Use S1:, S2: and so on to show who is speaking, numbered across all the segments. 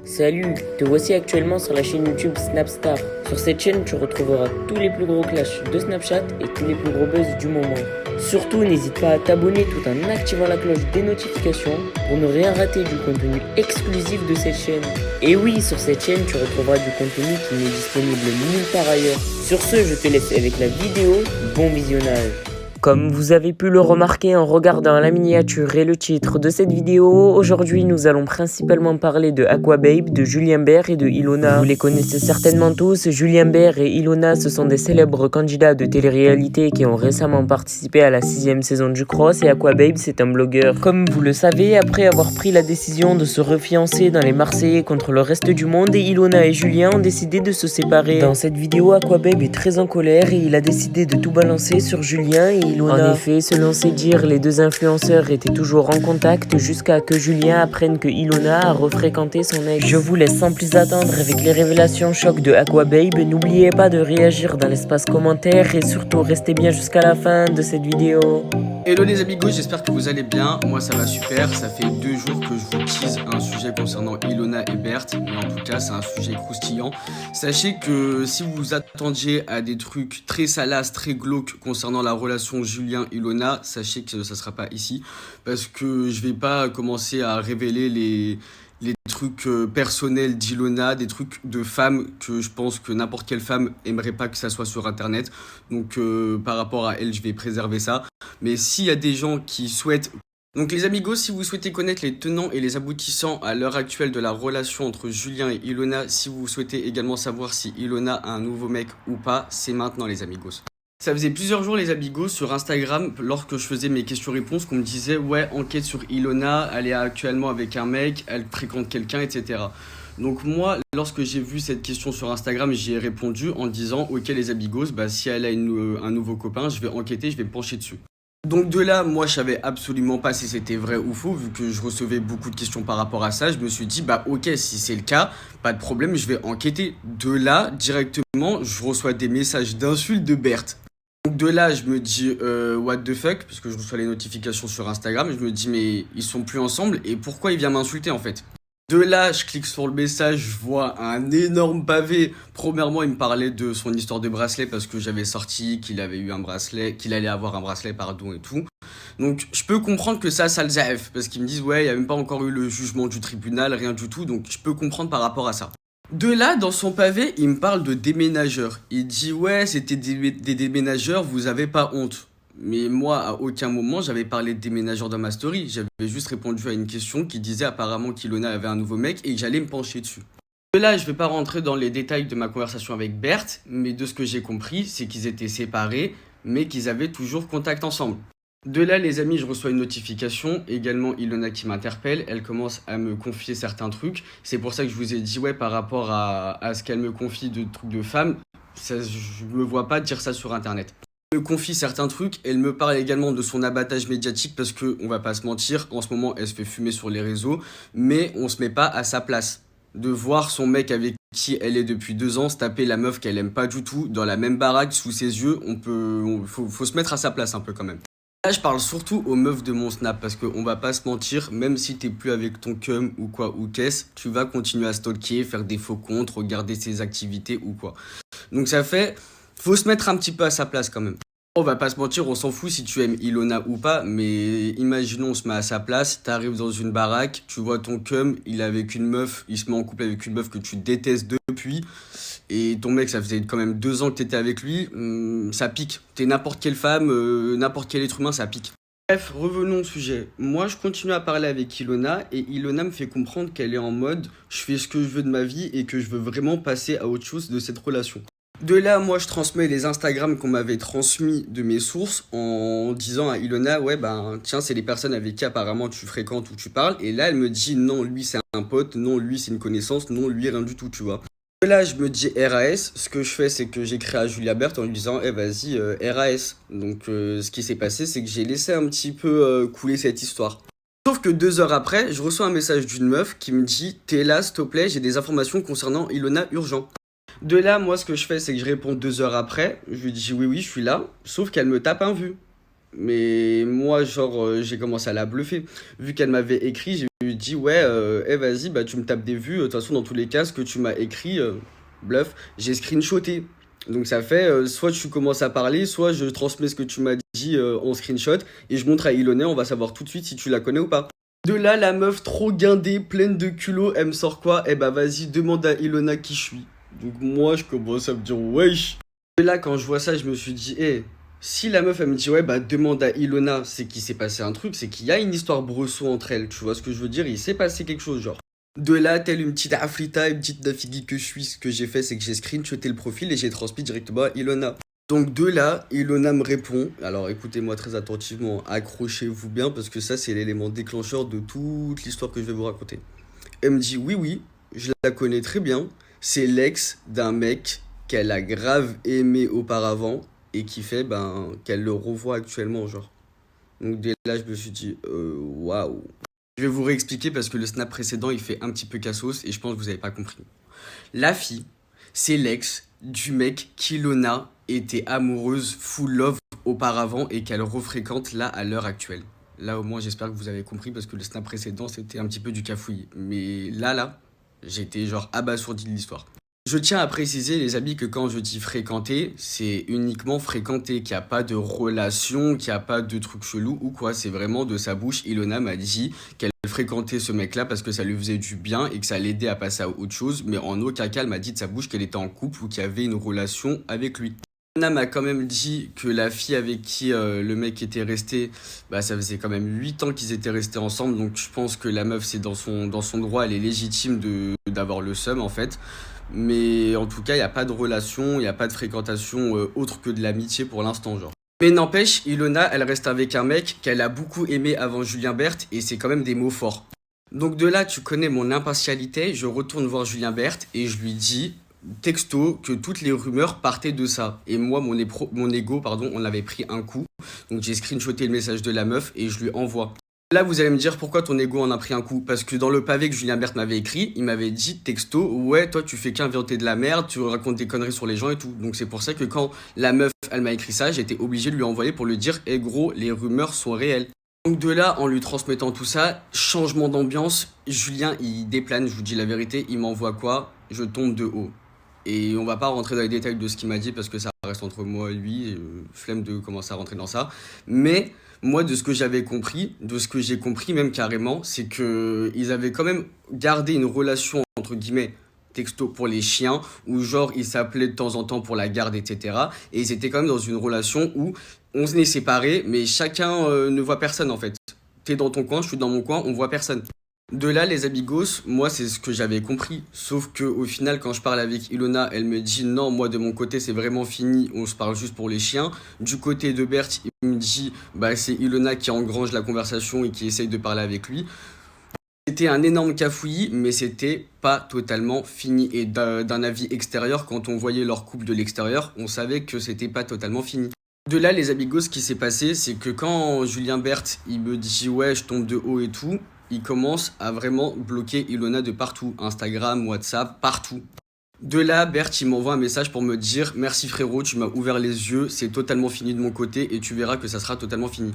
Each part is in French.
S1: Salut, te voici actuellement sur la chaîne YouTube Snapstar. Sur cette chaîne, tu retrouveras tous les plus gros clashs de Snapchat et tous les plus gros buzz du moment. Surtout, n'hésite pas à t'abonner tout en activant la cloche des notifications pour ne rien rater du contenu exclusif de cette chaîne. Et oui, sur cette chaîne, tu retrouveras du contenu qui n'est disponible nulle part ailleurs. Sur ce, je te laisse avec la vidéo. Bon visionnage. Comme vous avez pu le remarquer en regardant la miniature et le titre de cette vidéo, aujourd'hui nous allons principalement parler de Aquababe, de Julien Bert et de Ilona. Vous les connaissez certainement tous, Julien Bert et Ilona ce sont des célèbres candidats de télé-réalité qui ont récemment participé à la 6e saison du Cross et Aquababe c'est un blogueur. Comme vous le savez, après avoir pris la décision de se refiancer dans les Marseillais contre le reste du monde, Ilona et Julien ont décidé de se séparer. Dans cette vidéo, Aquababe est très en colère et il a décidé de tout balancer sur Julien et Ilona. En effet, selon ses dires, les deux influenceurs étaient toujours en contact jusqu'à que Julien apprenne que Ilona a refréquenté son ex. Je vous laisse sans plus attendre avec les révélations choc de Aquababe. N'oubliez pas de réagir dans l'espace commentaire et surtout restez bien jusqu'à la fin de cette vidéo.
S2: Hello les amigos, j'espère que vous allez bien, moi ça va super, ça fait 2 jours que je vous tease un sujet concernant Ilona et Berthe, mais en tout cas c'est un sujet croustillant. Sachez que si vous vous attendiez à des trucs très salaces, très glauques concernant la relation Julien-Ilona, sachez que ça sera pas ici, parce que je vais pas commencer à révéler les trucs personnels d'Ilona, des trucs de femmes que je pense que n'importe quelle femme aimerait pas que ça soit sur internet, donc par rapport à elle je vais préserver ça. Mais s'il y a des gens qui souhaitent... Donc les amigos, si vous souhaitez connaître les tenants et les aboutissants à l'heure actuelle de la relation entre Julien et Ilona, si vous souhaitez également savoir si Ilona a un nouveau mec ou pas, c'est maintenant les amigos. Ça faisait plusieurs jours les amigos sur Instagram, lorsque je faisais mes questions-réponses, qu'on me disait ouais, enquête sur Ilona, elle est actuellement avec un mec, elle fréquente quelqu'un, etc. Donc moi, lorsque j'ai vu cette question sur Instagram, j'y ai répondu en disant ok les amigos, bah, si elle a un nouveau copain, je vais enquêter, je vais me pencher dessus. Donc de là, moi je savais absolument pas si c'était vrai ou faux, vu que je recevais beaucoup de questions par rapport à ça. Je me suis dit, bah ok, si c'est le cas, pas de problème, je vais enquêter. De là, directement, je reçois des messages d'insultes de Berthe. Donc de là, je me dis, what the fuck, parce que je reçois les notifications sur Instagram, je me dis, mais ils sont plus ensemble, et pourquoi il vient m'insulter en fait? De là, je clique sur le message, je vois un énorme pavé. Premièrement, il me parlait de son histoire de bracelet parce que j'avais sorti qu'il avait eu un bracelet, qu'il allait avoir un bracelet, pardon, et tout. Donc, je peux comprendre que ça le zaef parce qu'ils me disent, ouais, il n'y a même pas encore eu le jugement du tribunal, rien du tout. Donc, je peux comprendre par rapport à ça. De là, dans son pavé, il me parle de déménageurs. Il dit, ouais, c'était des déménageurs, vous avez pas honte. Mais moi, à aucun moment, j'avais parlé de déménageurs dans ma story. J'avais juste répondu à une question qui disait apparemment qu'Ilona avait un nouveau mec et que j'allais me pencher dessus. De là, je vais pas rentrer dans les détails de ma conversation avec Berthe, mais de ce que j'ai compris, c'est qu'ils étaient séparés, mais qu'ils avaient toujours contact ensemble. De là, les amis, je reçois une notification, également Ilona qui m'interpelle, elle commence à me confier certains trucs. C'est pour ça que je vous ai dit, ouais, par rapport à ce qu'elle me confie de trucs de femmes, ça, je me vois pas dire ça sur internet. Elle me confie certains trucs, elle me parle également de son abattage médiatique parce que, on va pas se mentir, en ce moment elle se fait fumer sur les réseaux, mais on se met pas à sa place. De voir son mec avec qui elle est depuis 2 ans se taper la meuf qu'elle aime pas du tout dans la même baraque sous ses yeux, faut se mettre à sa place un peu quand même. Là je parle surtout aux meufs de mon snap parce qu'on va pas se mentir, même si t'es plus avec ton cum ou quoi ou qu'est-ce, tu vas continuer à stalker, faire des faux comptes, regarder ses activités ou quoi. Donc ça fait... Faut se mettre un petit peu à sa place quand même. On va pas se mentir, on s'en fout si tu aimes Ilona ou pas, mais imaginons on se met à sa place, t'arrives dans une baraque, tu vois ton cum, il est avec une meuf, il se met en couple avec une meuf que tu détestes depuis, et ton mec ça faisait quand même 2 ans que t'étais avec lui, ça pique. T'es n'importe quelle femme, n'importe quel être humain, ça pique. Bref, revenons au sujet. Moi, je continue à parler avec Ilona et Ilona me fait comprendre qu'elle est en mode je fais ce que je veux de ma vie et que je veux vraiment passer à autre chose de cette relation. De là, moi, je transmets les Instagram qu'on m'avait transmis de mes sources en disant à Ilona, ouais, ben, tiens, c'est les personnes avec qui apparemment tu fréquentes ou tu parles. Et là, elle me dit, non, lui, c'est un pote, non, lui, c'est une connaissance, non, lui, rien du tout, tu vois. De là, je me dis RAS. Ce que je fais, c'est que j'écris à Julia Berthe en lui disant, eh, vas-y, RAS. Donc, ce qui s'est passé, c'est que j'ai laissé un petit peu couler cette histoire. Sauf que 2 heures après, je reçois un message d'une meuf qui me dit, t'es là, s'il te plaît, j'ai des informations concernant Ilona urgent. De là, moi, ce que je fais, c'est que je réponds 2 heures après. Je lui dis oui, je suis là. Sauf qu'elle me tape un vu. Mais moi, genre, j'ai commencé à la bluffer. Vu qu'elle m'avait écrit, j'ai lui dit, ouais, vas-y, bah tu me tapes des vues. De toute façon, dans tous les cas, ce que tu m'as écrit, bluff, j'ai screenshoté. Donc ça fait, soit tu commences à parler, soit je transmets ce que tu m'as dit en screenshot et je montre à Ilona, on va savoir tout de suite si tu la connais ou pas. De là, la meuf trop guindée, pleine de culot, elle me sort quoi? Eh bah vas-y, demande à Ilona qui je suis. Donc moi, je commence à me dire, wesh. Et là, quand je vois ça, je me suis dit, si la meuf, elle me dit, ouais, bah demande à Ilona, c'est qu'il s'est passé un truc, c'est qu'il y a une histoire Bresson entre elles. Tu vois ce que je veux dire? Il s'est passé quelque chose, genre. De là, telle une petite Afrita, une petite nafigui que je suis, ce que j'ai fait, c'est que j'ai screenshoté le profil et j'ai transmis directement à Ilona. Donc de là, Ilona me répond, alors écoutez-moi très attentivement, accrochez-vous bien parce que ça c'est l'élément déclencheur de toute l'histoire que je vais vous raconter. Elle me dit oui oui, je la connais très bien, c'est l'ex d'un mec qu'elle a grave aimé auparavant et qui fait qu'elle le revoit actuellement genre. Donc dès là je me suis dit waouh. Je vais vous réexpliquer parce que le snap précédent il fait un petit peu cassos et je pense que vous avez pas compris. La fille, c'est l'ex du mec qu'Ilona était amoureuse, full love auparavant et qu'elle refréquente là à l'heure actuelle. Là au moins j'espère que vous avez compris parce que le snap précédent c'était un petit peu du cafouillis. Mais là, j'étais genre abasourdi de l'histoire. Je tiens à préciser les amis que quand je dis fréquenter, c'est uniquement fréquenter, qu'il n'y a pas de relation, qu'il n'y a pas de truc chelou ou quoi. C'est vraiment de sa bouche, Ilona m'a dit qu'elle fréquentait ce mec-là parce que ça lui faisait du bien et que ça l'aidait à passer à autre chose. Mais en aucun cas, elle m'a dit de sa bouche qu'elle était en couple ou qu'il y avait une relation avec lui. Ilona m'a quand même dit que la fille avec qui le mec était resté, ça faisait quand même 8 ans qu'ils étaient restés ensemble. Donc je pense que la meuf, c'est dans son droit, elle est légitime d'avoir le seum en fait. Mais en tout cas, il n'y a pas de relation, il n'y a pas de fréquentation autre que de l'amitié pour l'instant, genre. Mais n'empêche, Ilona, elle reste avec un mec qu'elle a beaucoup aimé avant Julien Berthe et c'est quand même des mots forts. Donc de là, tu connais mon impartialité, je retourne voir Julien Berthe et je lui dis, texto, que toutes les rumeurs partaient de ça. Et moi, mon ego, on avait pris un coup. Donc j'ai screenshoté le message de la meuf et je lui envoie. Là, vous allez me dire pourquoi ton ego en a pris un coup. Parce que dans le pavé que Julien Berthe m'avait écrit, il m'avait dit texto, ouais, toi tu fais qu'inventer de la merde, tu racontes des conneries sur les gens et tout. Donc c'est pour ça que quand la meuf, elle m'a écrit ça, j'étais obligé de lui envoyer pour lui dire, gros, les rumeurs sont réelles. Donc de là, en lui transmettant tout ça, changement d'ambiance, Julien, il déplane, je vous dis la vérité, il m'envoie quoi? Je tombe de haut. Et on va pas rentrer dans les détails de ce qu'il m'a dit parce que ça reste entre moi et lui, flemme de commencer à rentrer dans ça. Mais moi, de ce que j'avais compris, de ce que j'ai compris même carrément, c'est que ils avaient quand même gardé une relation entre guillemets texto pour les chiens, où genre ils s'appelaient de temps en temps pour la garde, etc. Et ils étaient quand même dans une relation où on se n'est séparés, mais chacun ne voit personne en fait. T'es dans ton coin, je suis dans mon coin, on voit personne. De là, les amigos, moi, c'est ce que j'avais compris. Sauf que au final, quand je parle avec Ilona, elle me dit non, moi, de mon côté, c'est vraiment fini, on se parle juste pour les chiens. Du côté de Berthe, il me dit c'est Ilona qui engrange la conversation et qui essaye de parler avec lui. C'était un énorme cafouillis, mais c'était pas totalement fini. Et d'un avis extérieur, quand on voyait leur couple de l'extérieur, on savait que c'était pas totalement fini. De là, les amigos, ce qui s'est passé, c'est que quand Julien Berthe, il me dit ouais, je tombe de haut et tout, il commence à vraiment bloquer Ilona de partout. Instagram, WhatsApp, partout. De là, Berthe, il m'envoie un message pour me dire « Merci frérot, tu m'as ouvert les yeux, c'est totalement fini de mon côté et tu verras que ça sera totalement fini. »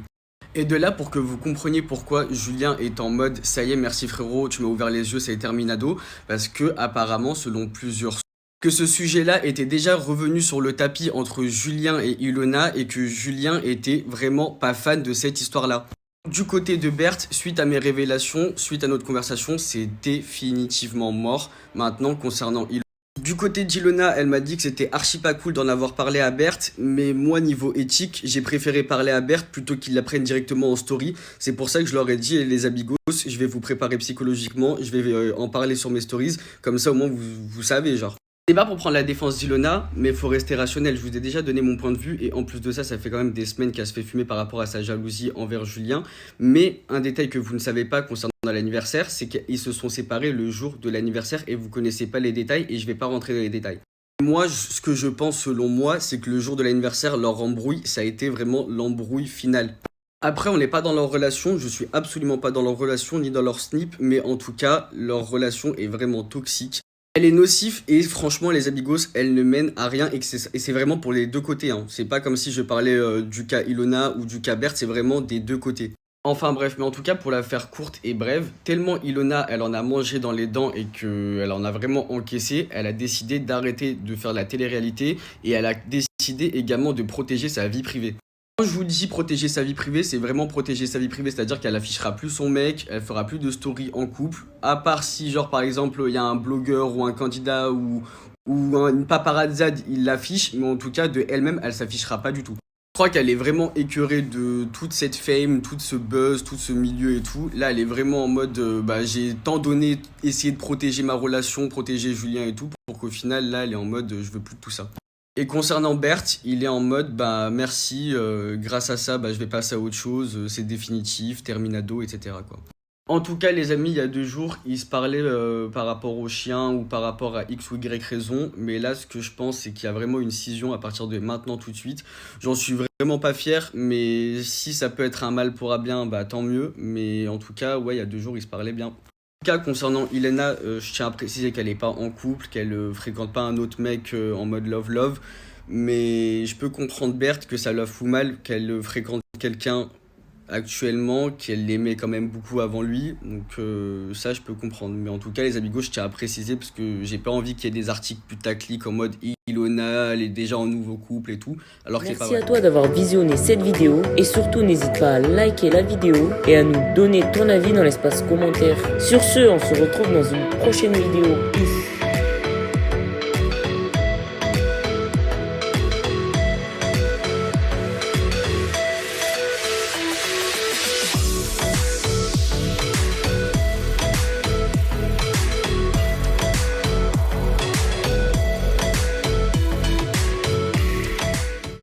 S2: Et de là, pour que vous compreniez pourquoi Julien est en mode « Ça y est, merci frérot, tu m'as ouvert les yeux, c'est terminado », parce que apparemment, selon plusieurs sources, que ce sujet-là était déjà revenu sur le tapis entre Julien et Ilona et que Julien était vraiment pas fan de cette histoire-là. Du côté de Berthe, suite à mes révélations, suite à notre conversation, c'est définitivement mort. Maintenant, concernant Ilona. Du côté d'Ilona, elle m'a dit que c'était archi pas cool d'en avoir parlé à Berthe, mais moi, niveau éthique, j'ai préféré parler à Berthe plutôt qu'ils la prennent directement en story. C'est pour ça que je leur ai dit, les amigos, je vais vous préparer psychologiquement, je vais en parler sur mes stories, comme ça au moins vous savez, genre. C'est pas pour prendre la défense d'Ilona, mais faut rester rationnel. Je vous ai déjà donné mon point de vue et en plus de ça, ça fait quand même des semaines qu'elle se fait fumer par rapport à sa jalousie envers Julien. Mais un détail que vous ne savez pas concernant l'anniversaire, c'est qu'ils se sont séparés le jour de l'anniversaire et vous connaissez pas les détails et je vais pas rentrer dans les détails. Moi, ce que je pense selon moi, c'est que le jour de l'anniversaire, leur embrouille, ça a été vraiment l'embrouille finale. Après, on n'est pas dans leur relation, je suis absolument pas dans leur relation ni dans leur snip, mais en tout cas, leur relation est vraiment toxique. Elle est nocive et franchement les amigos, elle ne mène à rien et c'est vraiment pour les deux côtés. Hein. C'est pas comme si je parlais du cas Ilona ou du cas Berthe, c'est vraiment des deux côtés. Enfin bref, mais en tout cas pour la faire courte et brève, tellement Ilona elle en a mangé dans les dents et qu'elle en a vraiment encaissé, elle a décidé d'arrêter de faire de la télé-réalité et elle a décidé également de protéger sa vie privée. Quand je vous dis protéger sa vie privée, c'est vraiment protéger sa vie privée, c'est-à-dire qu'elle affichera plus son mec, elle fera plus de story en couple, à part si genre par exemple il y a un blogueur ou un candidat ou une paparazzade, il l'affiche, mais en tout cas de elle-même, elle s'affichera pas du tout. Je crois qu'elle est vraiment écœurée de toute cette fame, tout ce buzz, tout ce milieu et tout. Là, elle est vraiment en mode, j'ai tant donné, essayé de protéger ma relation, protéger Julien et tout, pour qu'au final, là, elle est en mode, je veux plus de tout ça. Et concernant Berthe, il est en mode, merci, grâce à ça, je vais passer à autre chose, c'est définitif, terminado, etc. quoi. En tout cas, les amis, il y a 2 jours, ils se parlaient par rapport au chien ou par rapport à X ou Y raison. Mais là, ce que je pense, c'est qu'il y a vraiment une scission à partir de maintenant, tout de suite. J'en suis vraiment pas fier, mais si ça peut être un mal pour un bien, tant mieux. Mais en tout cas, ouais, il y a 2 jours, ils se parlaient bien. En tout cas, concernant Ilena, je tiens à préciser qu'elle n'est pas en couple, qu'elle fréquente pas un autre mec en mode love-love. Mais je peux comprendre Berthe que ça la fout mal, qu'elle fréquente quelqu'un actuellement, qu'elle l'aimait quand même beaucoup avant lui, donc ça je peux comprendre. Mais en tout cas les amigos, je tiens à préciser parce que j'ai pas envie qu'il y ait des articles putaclic en mode Ilona, elle est déjà en nouveau couple et tout, alors que c'est pas
S1: Merci
S2: vrai.
S1: à toi d'avoir visionné cette vidéo et surtout n'hésite pas à liker la vidéo et à nous donner ton avis dans l'espace commentaire. Sur ce, on se retrouve dans une prochaine vidéo. Peace.